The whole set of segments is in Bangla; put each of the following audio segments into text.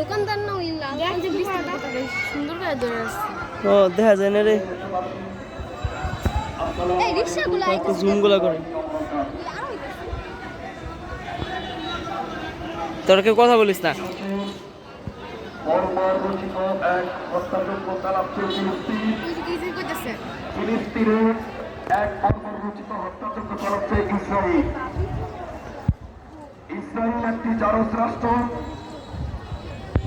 দোকানদার না ওই লাল সুন্দর করে ধরে আসছে। ও দেখা যায় না রে, এই রিকশাগুলো জুমগুলা করে। তোর কেউ কথা বলিস না। ইসরায়েল একটি জারজ রাষ্ট্র,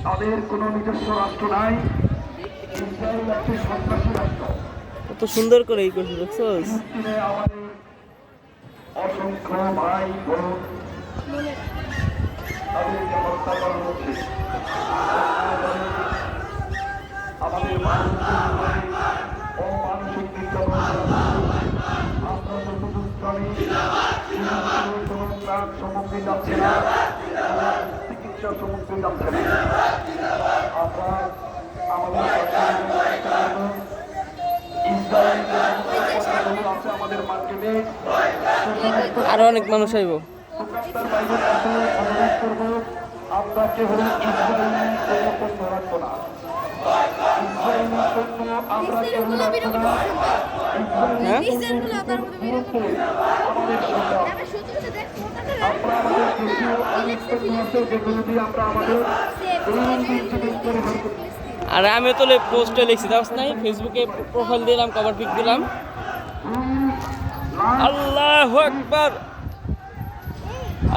তাদের কোনো নিজস্ব রাষ্ট্র নাই। ইসরায়েল একটি সন্ত্রাসী রাষ্ট্র। কত সুন্দর করে এই করছে দেখছস? ফিলিস্তিনে আমাদের অসংখ্য ভাই বোন তাদেরকে হত্যা করা হচ্ছে। আমাদের অমানসিক নির্যাতন, আমরা যতটুকু জানি কোনো ত্রাণ সামগ্রী যাচ্ছে না, চিকিৎসা সামগ্রী যাচ্ছে না। আমরা আমাদের ইসরায়েল আছে আমাদের মার্কেটে, আরো অনেক মানুষ আইব। আমরা কেউ ইসরায়েলি কোনো পণ্য রাখবো না। ইসরায়েলি পণ্য আমরা কেউ রাখবো না। আমাদের সরকার আমরা আমাদের দেশীয় অনেক পণ্য আছে যেগুলো দিয়ে আমরা আমাদের আর আমিও তো পোস্টে লিখছি, দাস নাই, ফেসবুকে প্রোফাইল দিলাম, কভার পিক দিলাম। আল্লাহু আকবার,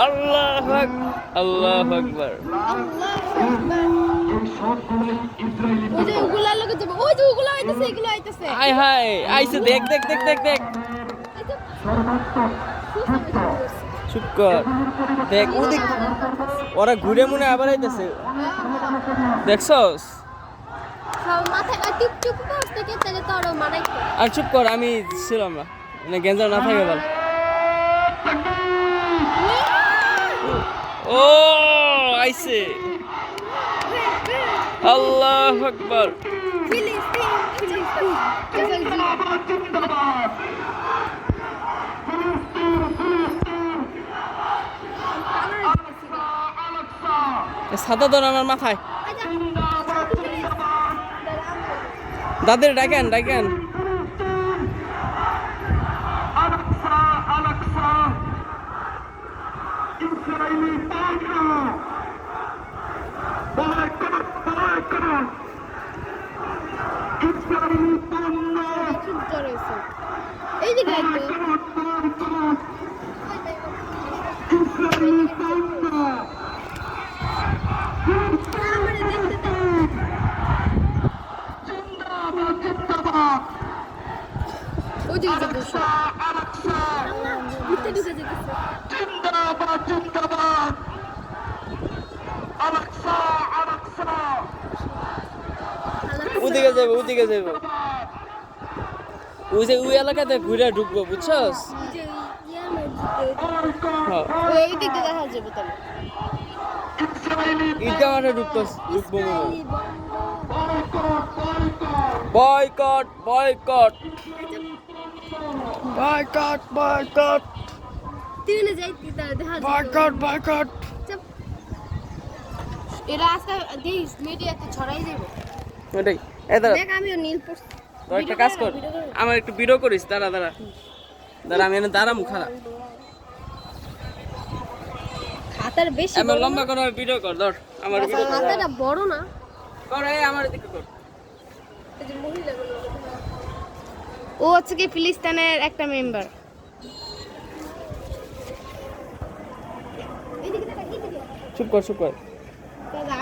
আল্লাহু আকবার, আল্লাহু আকবার। ওই যে ওগুলা লাগে যাবে, ওই যে ওগুলা আইতাছে, এগুলো আইতাছে। হাই হাই আইছে, দেখ দেখ দেখ দেখ দেখ। চুপ কর, দেখ ওদিক ওরা ঘুরে মনে আবার আইতাছে, দেখছস? সব মাথায় টিপ টিপ করতে কে তাহলে তো আরো মানাই। আর চুপ কর, আমি ছিলাম না, মানে গেঞ্জার না থাকে বল। ও আইছে, আল্লাহু আকবার। ফিলিস্তিন ফিলিস্তিন ছাতা ধর আমার মাথায়। দাদের ডাকেন ডাকেন। এই যে গাইতো ওই যে বসে ভিতরে ঢুকে যেতেছে। ওদিকে যাবো, ওদিকে যাবো, ওই যে ওই এলাকাতে ঘুরে ঢুকবো, বুঝছস? এই দিকে দেখা যাবে তাহলে ঈদগাহ মাঠে ঢুকবো। বয়কট বয়কট বয়কট বয়কট তুই না যাইতি তাহলে দেখা যাবে। Boycott boycott. এরা আজকে দেশ মিডিয়াতে ছড়াই দেবো। এটাই দাঁড়া, দেখ আমিও নীল পড়ছি। তো একটা কাজ কর, আমার একটু ভিডিও করিস। দাঁড়া দাঁড়া দাঁড়া, আমি এনে দাঁড়া মুখারা খাতার বেশি আমার লম্বা করে ভিডিও কর। ধর আমার ভিডিও কর, খাতাটা বড় না কর এই আমার দিকে কর। এই যে মহিলাগুলো ও হচ্ছে কি ফিলিস্তিনের একটা মেম্বার। চুপ কর চুপ কর।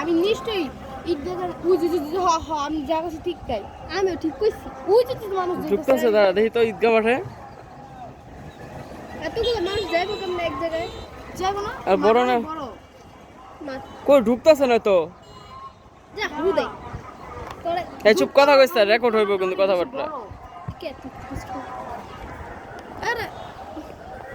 আমি নিশ্চয়ই ঈদগাহ আমি যা করছি ঠিক তাই, আমিও ঠিক করছি। ওই যে মানুষ ঢুকতেছে, দাঁড়া দেখি তো ঈদগাহ মাঠে এতগুলো মানুষ যাইবো কেমন এক জায়গায় যাবো না? আর বড় না কই ঢুকতেছে না তো। যা হুদাই এই চুপ, কথা কইছ, রেকর্ড হইব কিন্তু কথাবার্তা। কে